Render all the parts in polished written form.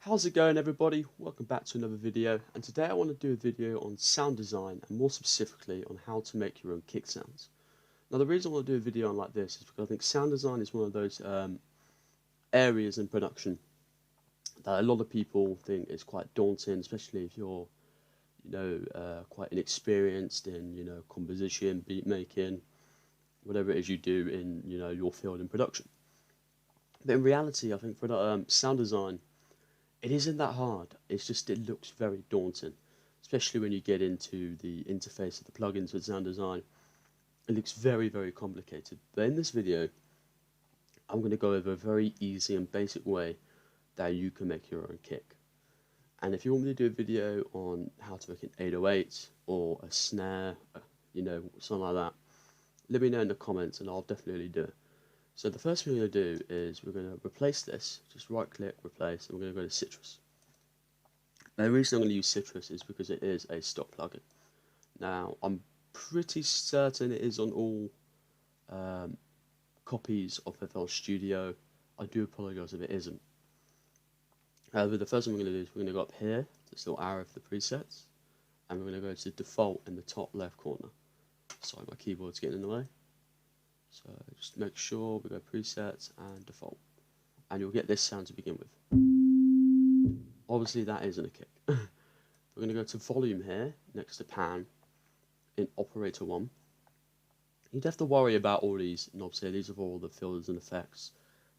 How's it going, everybody? Welcome back to another video, and today I want to do a video on sound design and more specifically on how to make your own kick sounds. Now the reason I want to do a video on like this is because I think sound design is one of those areas in production that a lot of people think is quite daunting, especially if you're quite inexperienced in composition, beat making, whatever it is you do in your field in production. But in reality, I think for sound design, it isn't that hard. It's just it looks very daunting, especially when you get into the interface of the plugins with sound design. It looks very, very complicated. But in this video, I'm going to go over a very easy and basic way that you can make your own kick. And if you want me to do a video on how to make an 808 or a snare, something like that, let me know in the comments and I'll definitely do it. So the first thing we're going to do is we're going to replace this, just right click, replace, and we're going to go to SYTRUS. Now the reason I'm going to use SYTRUS is because it is a stock plugin. Now I'm pretty certain it is on all copies of FL Studio. I do apologise if it isn't. However, the first thing we're going to do is we're going to go up here, this little arrow for the presets, and we're going to go to default in the top left corner. Sorry, my keyboard's getting in the way. So just make sure we go presets and default, and you'll get this sound to begin with. Obviously that isn't a kick. We're going to go to volume here next to pan in operator 1. You'd have to worry about all these knobs here. These are all the filters and effects.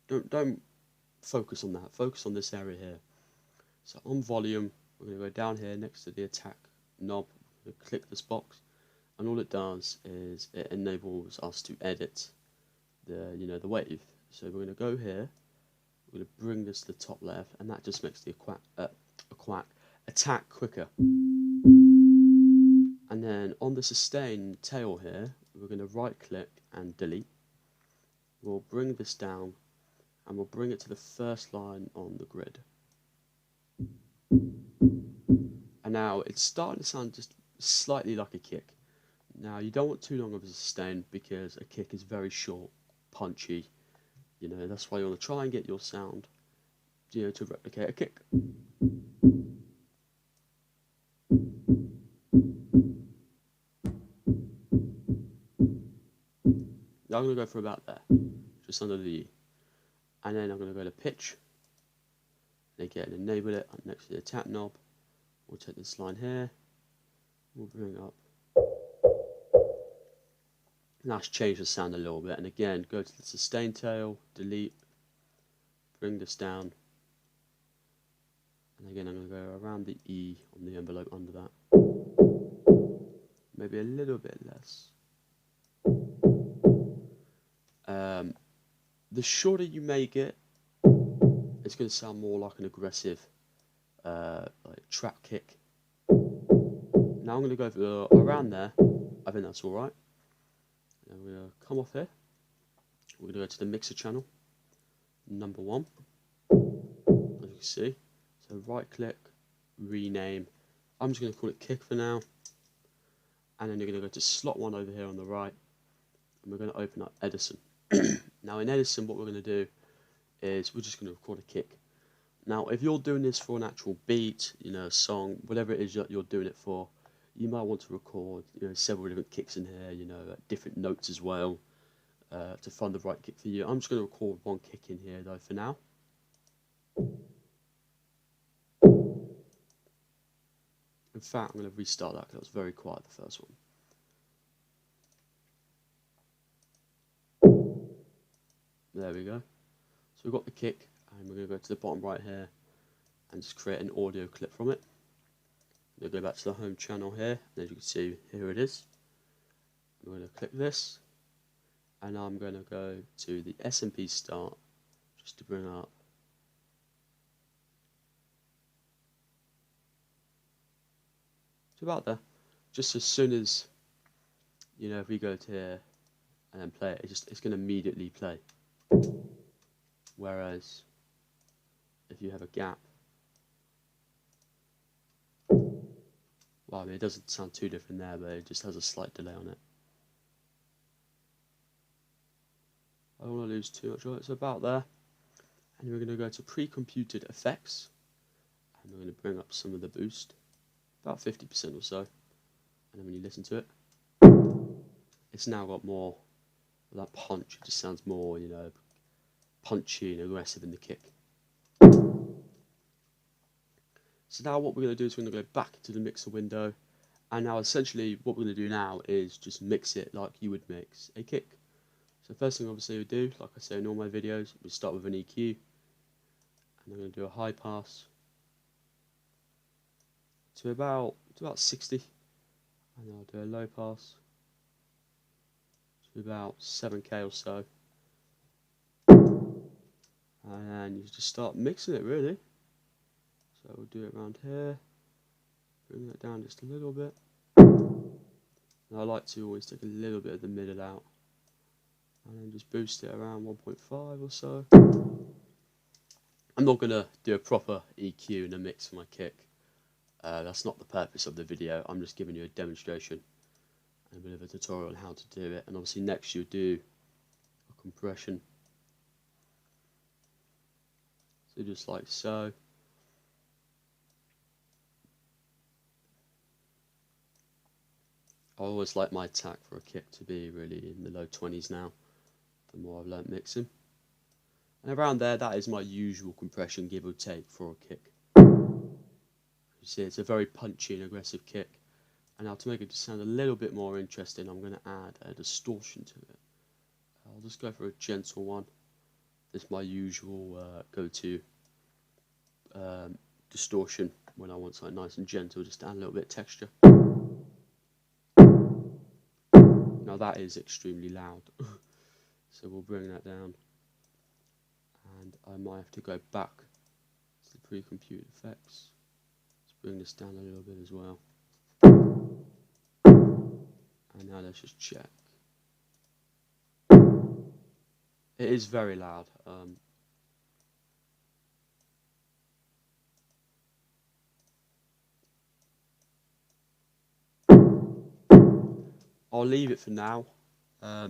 Don't focus on that. Focus on this area here. So on volume, we're going to go down here next to the attack knob. We're going to click this box. And all it does is it enables us to edit the wave. So we're going to go here, we're going to bring this to the top left, and that just makes the attack quicker. And then on the sustain tail here, we're going to right click and delete. We'll bring this down and we'll bring it to the first line on the grid. And now it's starting to sound just slightly like a kick. Now you don't want too long of a sustain because a kick is very short, punchy. That's why you want to try and get your sound, to replicate a kick. Now I'm going to go for about there, just under the E. And then I'm going to go to pitch, and again enable it next to the attack knob. We'll take this line here, we'll bring it up. Let's change the sound a little bit, and again go to the sustain tail, delete, bring this down, and again I'm going to go around the E on the envelope under that, maybe a little bit less. The shorter you make it, it's going to sound more like an aggressive like trap kick. Now I'm going to go for around there. I think that's alright. And we're going to come off here, we're going to go to the mixer channel, number 1, as you can see. So right click, rename, I'm just going to call it kick for now, and then you're going to go to slot 1 over here on the right, and we're going to open up Edison. Now in Edison what we're going to do is we're just going to record a kick. Now if you're doing this for an actual beat, a song, whatever it is that you're doing it for, you might want to record several different kicks in here, different notes as well, to find the right kick for you. I'm just going to record one kick in here though for now. In fact, I'm going to restart that because it was very quiet, the first one. There we go. So we've got the kick, and we're going to go to the bottom right here and just create an audio clip from it. We'll go back to the home channel here, and as you can see, here it is. I'm going to click this, and I'm going to go to the SMP start, just to bring up. It's about there. Just as soon as, if we go to here and then play it, it's going to immediately play. Whereas, if you have a gap, well, I mean, it doesn't sound too different there, but it just has a slight delay on it. I don't want to lose too much of it, it's about there. And we're going to go to pre-computed effects, I'm going to bring up some of the boost, about 50% or so, and then when you listen to it, it's now got more of that punch. It just sounds more, you know, punchy and aggressive in the kick. So now what we're going to do is we're going to go back into the mixer window, and now essentially what we're going to do now is just mix it like you would mix a kick. So first thing obviously we do, like I say in all my videos, we start with an EQ, and I'm going to do a high pass to about 60, and then I'll do a low pass to about 7k or so, and then you just start mixing it really. So we'll do it around here, bring that down just a little bit, and I like to always take a little bit of the middle out, and then just boost it around 1.5 or so. I'm not going to do a proper EQ in a mix for my kick. That's not the purpose of the video. I'm just giving you a demonstration and a bit of a tutorial on how to do it. And obviously next you do a compression. So just like so. I always like my attack for a kick to be really in the low 20s now, the more I've learnt mixing. And around there, that is my usual compression, give or take, for a kick. You see, it's a very punchy and aggressive kick. And now to make it just sound a little bit more interesting, I'm going to add a distortion to it. I'll just go for a gentle one. This is my usual go-to distortion when I want something nice and gentle, just to add a little bit of texture. Now that is extremely loud, so we'll bring that down. And I might have to go back to the pre-compute effects. Let's bring this down a little bit as well. And now let's just check. It is very loud. I'll leave it for now, for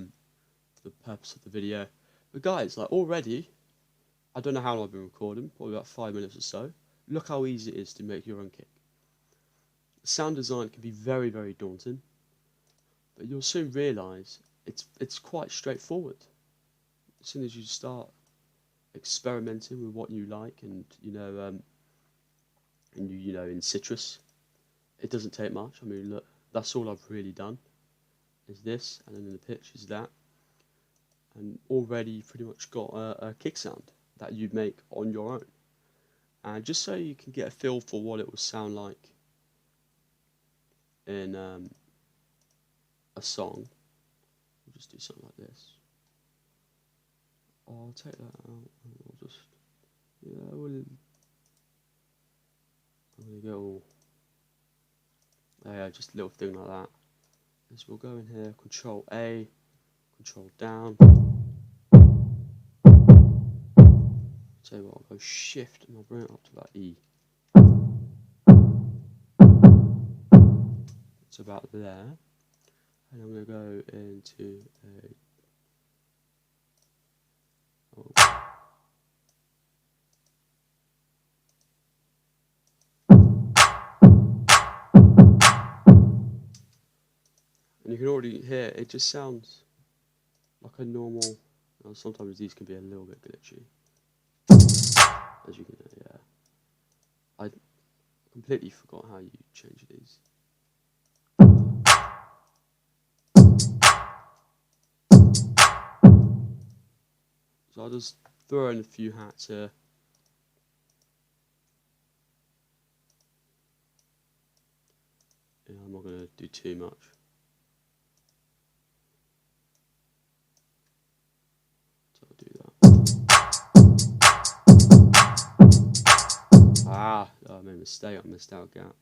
the purpose of the video. But guys, like already, I don't know how long I've been recording, probably about 5 minutes or so. Look how easy it is to make your own kick. Sound design can be very, very daunting, but you'll soon realise it's quite straightforward. As soon as you start experimenting with what you like, and you know in SYTRUS, it doesn't take much. I mean, look, that's all I've really done. Is this, and then in the pitch is that, and already you've pretty much got a kick sound that you'd make on your own. And just so you can get a feel for what it will sound like in a song, we'll just do something like this. I'll take that out, and we'll just, yeah, I'm gonna go, yeah, just a little thing like that. Is we'll go in here, Control A, Control down. Tell you what, I'll go Shift and I'll bring it up to about E. It's about there. And I'm going to go into a... Oh. And you can already hear, it just sounds like a normal... sometimes these can be a little bit glitchy. As you can hear, yeah. I completely forgot how you change these. So I'll just throw in a few hats here. Yeah, I'm not going to do too much. So I'll do that. I made a mistake. I missed out a gap.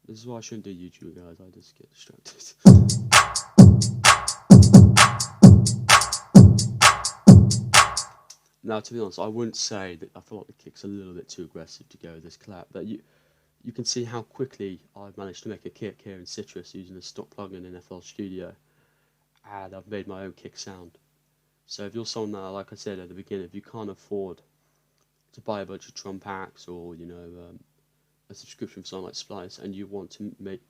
This is why I shouldn't do YouTube, guys. I just get distracted. Now, to be honest, I wouldn't say that I feel like the kick's a little bit too aggressive to go with this clap, but you can see how quickly I've managed to make a kick here in SYTRUS using a stock plugin in FL Studio, and I've made my own kick sound. So if you're someone that, like I said at the beginning, if you can't afford to buy a bunch of drum packs, or a subscription for something like Splice, and you want to make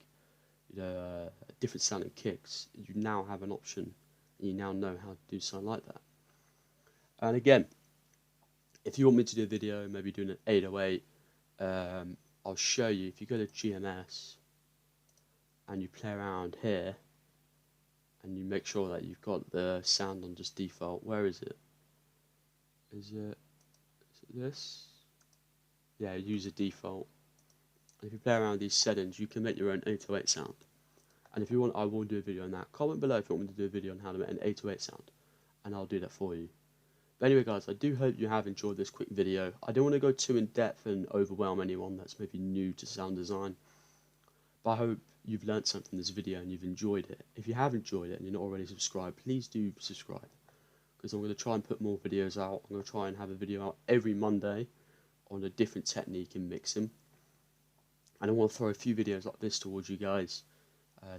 different sounding kicks, you now have an option, and you now know how to do something like that. And again, if you want me to do a video, maybe doing an 808, I'll show you. If you go to GMS and you play around here, and you make sure that you've got the sound on just default. Where is it? Is it this? Yeah, use a default. And if you play around with these settings, you can make your own 808 sound. And if you want, I will do a video on that. Comment below if you want me to do a video on how to make an 808 sound, and I'll do that for you. But anyway guys, I do hope you have enjoyed this quick video. I don't want to go too in depth and overwhelm anyone that's maybe new to sound design, but I hope you've learned something from this video and you've enjoyed it. If you have enjoyed it and you're not already subscribed, please do subscribe, because I'm going to try and put more videos out. I'm going to try and have a video out every Monday on a different technique in mixing, and I want to throw a few videos like this towards you guys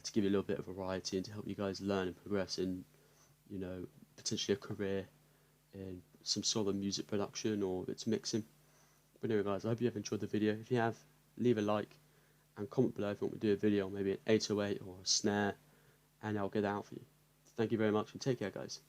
to give you a little bit of variety and to help you guys learn and progress in, potentially a career in some sort of music production or it's mixing. But anyway guys, I hope you have enjoyed the video. If you have, leave a like and comment below if you want me to do a video on maybe an 808 or a snare, and I'll get that out for you. Thank you very much and take care guys.